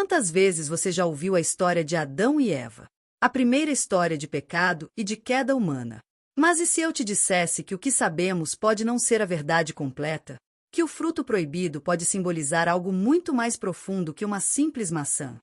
Quantas vezes você já ouviu a história de Adão e Eva? A primeira história de pecado e de queda humana. Mas e se eu te dissesse que o que sabemos pode não ser a verdade completa? Que o fruto proibido pode simbolizar algo muito mais profundo que uma simples maçã?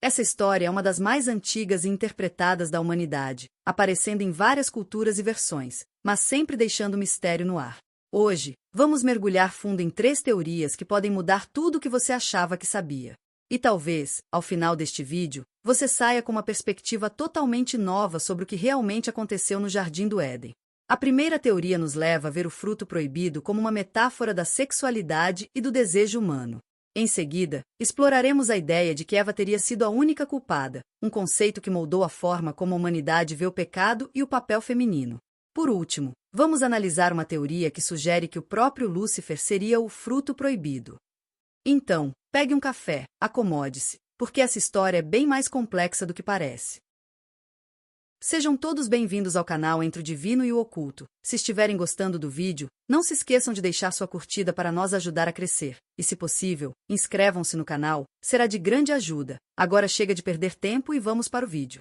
Essa história é uma das mais antigas e interpretadas da humanidade, aparecendo em várias culturas e versões, mas sempre deixando o mistério no ar. Hoje, vamos mergulhar fundo em 3 teorias que podem mudar tudo o que você achava que sabia. E talvez, ao final deste vídeo, você saia com uma perspectiva totalmente nova sobre o que realmente aconteceu no Jardim do Éden. A primeira teoria nos leva a ver o fruto proibido como uma metáfora da sexualidade e do desejo humano. Em seguida, exploraremos a ideia de que Eva teria sido a única culpada, um conceito que moldou a forma como a humanidade vê o pecado e o papel feminino. Por último, vamos analisar uma teoria que sugere que o próprio Lúcifer seria o fruto proibido. Então, pegue um café, acomode-se, porque essa história é bem mais complexa do que parece. Sejam todos bem-vindos ao canal Entre o Divino e o Oculto. Se estiverem gostando do vídeo, não se esqueçam de deixar sua curtida para nos ajudar a crescer. E se possível, inscrevam-se no canal, será de grande ajuda. Agora chega de perder tempo e vamos para o vídeo.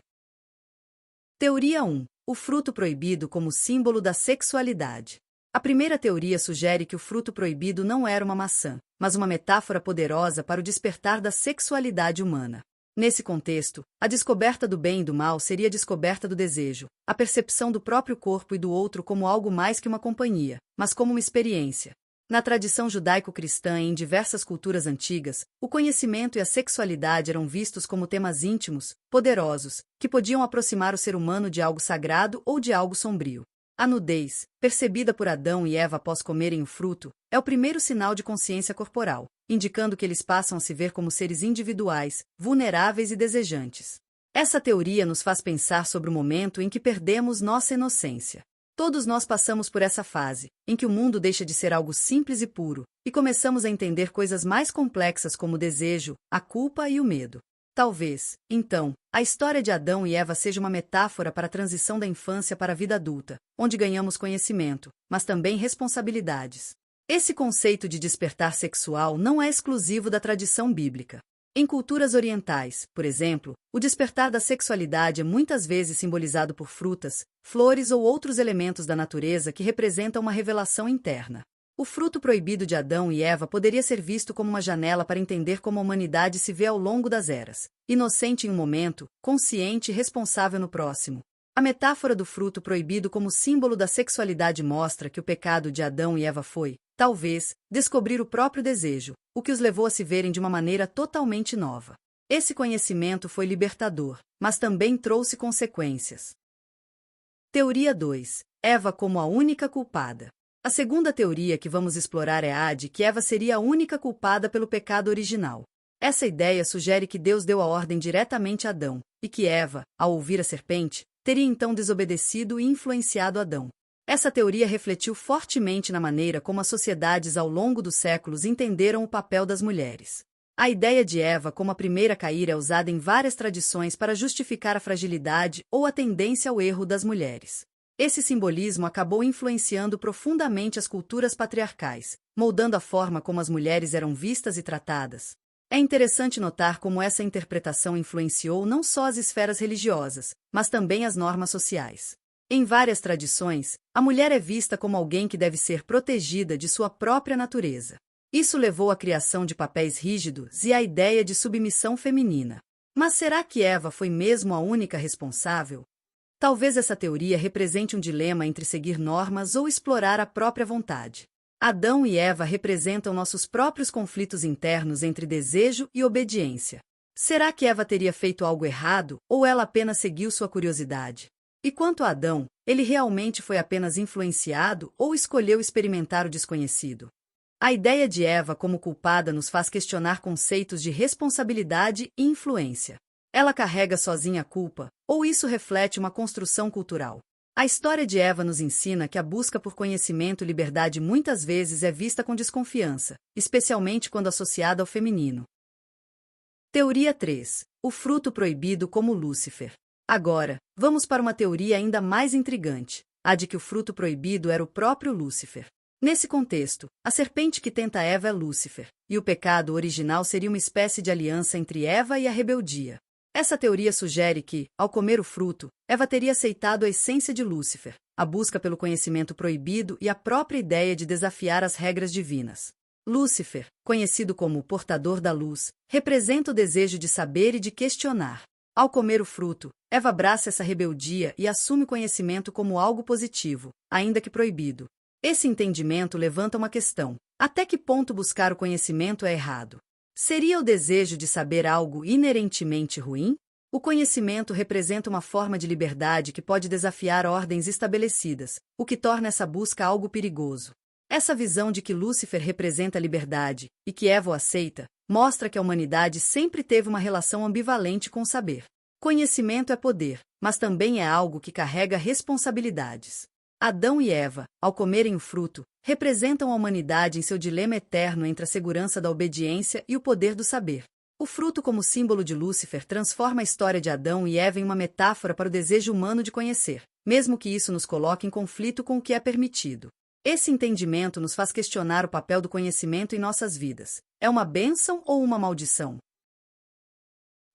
Teoria 1. O fruto proibido como símbolo da sexualidade. A primeira teoria sugere que o fruto proibido não era uma maçã, mas uma metáfora poderosa para o despertar da sexualidade humana. Nesse contexto, a descoberta do bem e do mal seria a descoberta do desejo, a percepção do próprio corpo e do outro como algo mais que uma companhia, mas como uma experiência. Na tradição judaico-cristã e em diversas culturas antigas, o conhecimento e a sexualidade eram vistos como temas íntimos, poderosos, que podiam aproximar o ser humano de algo sagrado ou de algo sombrio. A nudez, percebida por Adão e Eva após comerem o fruto, é o primeiro sinal de consciência corporal, indicando que eles passam a se ver como seres individuais, vulneráveis e desejantes. Essa teoria nos faz pensar sobre o momento em que perdemos nossa inocência. Todos nós passamos por essa fase, em que o mundo deixa de ser algo simples e puro, e começamos a entender coisas mais complexas como o desejo, a culpa e o medo. Talvez, então, a história de Adão e Eva seja uma metáfora para a transição da infância para a vida adulta, onde ganhamos conhecimento, mas também responsabilidades. Esse conceito de despertar sexual não é exclusivo da tradição bíblica. Em culturas orientais, por exemplo, o despertar da sexualidade é muitas vezes simbolizado por frutas, flores ou outros elementos da natureza que representam uma revelação interna. O fruto proibido de Adão e Eva poderia ser visto como uma janela para entender como a humanidade se vê ao longo das eras, inocente em um momento, consciente e responsável no próximo. A metáfora do fruto proibido como símbolo da sexualidade mostra que o pecado de Adão e Eva foi, talvez, descobrir o próprio desejo, o que os levou a se verem de uma maneira totalmente nova. Esse conhecimento foi libertador, mas também trouxe consequências. Teoria 2. Eva como a única culpada. A segunda teoria que vamos explorar é a de que Eva seria a única culpada pelo pecado original. Essa ideia sugere que Deus deu a ordem diretamente a Adão, e que Eva, ao ouvir a serpente, teria então desobedecido e influenciado Adão. Essa teoria refletiu fortemente na maneira como as sociedades ao longo dos séculos entenderam o papel das mulheres. A ideia de Eva como a primeira a cair é usada em várias tradições para justificar a fragilidade ou a tendência ao erro das mulheres. Esse simbolismo acabou influenciando profundamente as culturas patriarcais, moldando a forma como as mulheres eram vistas e tratadas. É interessante notar como essa interpretação influenciou não só as esferas religiosas, mas também as normas sociais. Em várias tradições, a mulher é vista como alguém que deve ser protegida de sua própria natureza. Isso levou à criação de papéis rígidos e à ideia de submissão feminina. Mas será que Eva foi mesmo a única responsável? Talvez essa teoria represente um dilema entre seguir normas ou explorar a própria vontade. Adão e Eva representam nossos próprios conflitos internos entre desejo e obediência. Será que Eva teria feito algo errado ou ela apenas seguiu sua curiosidade? E quanto a Adão, ele realmente foi apenas influenciado ou escolheu experimentar o desconhecido? A ideia de Eva como culpada nos faz questionar conceitos de responsabilidade e influência. Ela carrega sozinha a culpa, ou isso reflete uma construção cultural? A história de Eva nos ensina que a busca por conhecimento e liberdade muitas vezes é vista com desconfiança, especialmente quando associada ao feminino. Teoria 3. O fruto proibido como Lúcifer. Agora, vamos para uma teoria ainda mais intrigante, a de que o fruto proibido era o próprio Lúcifer. Nesse contexto, a serpente que tenta Eva é Lúcifer, e o pecado original seria uma espécie de aliança entre Eva e a rebeldia. Essa teoria sugere que, ao comer o fruto, Eva teria aceitado a essência de Lúcifer, a busca pelo conhecimento proibido e a própria ideia de desafiar as regras divinas. Lúcifer, conhecido como o portador da luz, representa o desejo de saber e de questionar. Ao comer o fruto, Eva abraça essa rebeldia e assume o conhecimento como algo positivo, ainda que proibido. Esse entendimento levanta uma questão: até que ponto buscar o conhecimento é errado? Seria o desejo de saber algo inerentemente ruim? O conhecimento representa uma forma de liberdade que pode desafiar ordens estabelecidas, o que torna essa busca algo perigoso. Essa visão de que Lúcifer representa a liberdade, e que Eva o aceita, mostra que a humanidade sempre teve uma relação ambivalente com o saber. Conhecimento é poder, mas também é algo que carrega responsabilidades. Adão e Eva, ao comerem o fruto, representam a humanidade em seu dilema eterno entre a segurança da obediência e o poder do saber. O fruto, como símbolo de Lúcifer, transforma a história de Adão e Eva em uma metáfora para o desejo humano de conhecer, mesmo que isso nos coloque em conflito com o que é permitido. Esse entendimento nos faz questionar o papel do conhecimento em nossas vidas. É uma bênção ou uma maldição?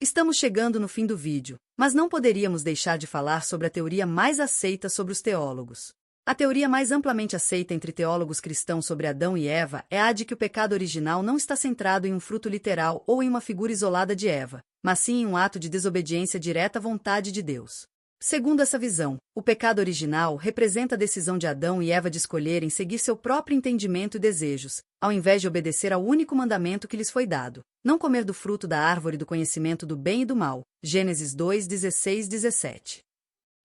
Estamos chegando no fim do vídeo, mas não poderíamos deixar de falar sobre a teoria mais aceita sobre os teólogos. A teoria mais amplamente aceita entre teólogos cristãos sobre Adão e Eva é a de que o pecado original não está centrado em um fruto literal ou em uma figura isolada de Eva, mas sim em um ato de desobediência direta à vontade de Deus. Segundo essa visão, o pecado original representa a decisão de Adão e Eva de escolherem seguir seu próprio entendimento e desejos, ao invés de obedecer ao único mandamento que lhes foi dado: não comer do fruto da árvore do conhecimento do bem e do mal. Gênesis 2, 16, 17.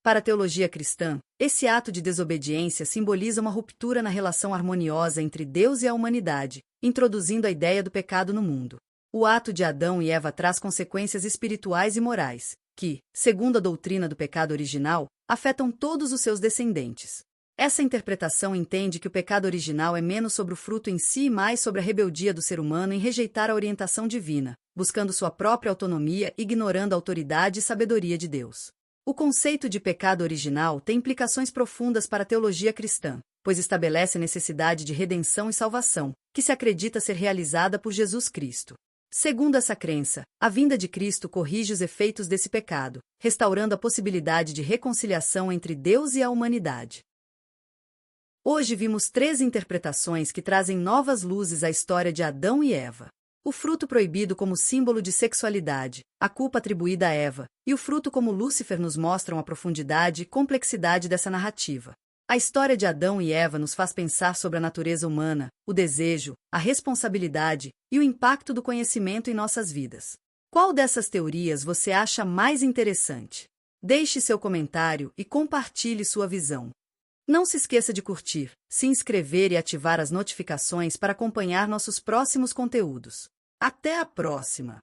Para a teologia cristã, esse ato de desobediência simboliza uma ruptura na relação harmoniosa entre Deus e a humanidade, introduzindo a ideia do pecado no mundo. O ato de Adão e Eva traz consequências espirituais e morais, que, segundo a doutrina do pecado original, afetam todos os seus descendentes. Essa interpretação entende que o pecado original é menos sobre o fruto em si e mais sobre a rebeldia do ser humano em rejeitar a orientação divina, buscando sua própria autonomia e ignorando a autoridade e sabedoria de Deus. O conceito de pecado original tem implicações profundas para a teologia cristã, pois estabelece a necessidade de redenção e salvação, que se acredita ser realizada por Jesus Cristo. Segundo essa crença, a vinda de Cristo corrige os efeitos desse pecado, restaurando a possibilidade de reconciliação entre Deus e a humanidade. Hoje vimos 3 interpretações que trazem novas luzes à história de Adão e Eva. O fruto proibido como símbolo de sexualidade, a culpa atribuída a Eva, e o fruto como Lúcifer nos mostram a profundidade e complexidade dessa narrativa. A história de Adão e Eva nos faz pensar sobre a natureza humana, o desejo, a responsabilidade e o impacto do conhecimento em nossas vidas. Qual dessas teorias você acha mais interessante? Deixe seu comentário e compartilhe sua visão. Não se esqueça de curtir, se inscrever e ativar as notificações para acompanhar nossos próximos conteúdos. Até a próxima!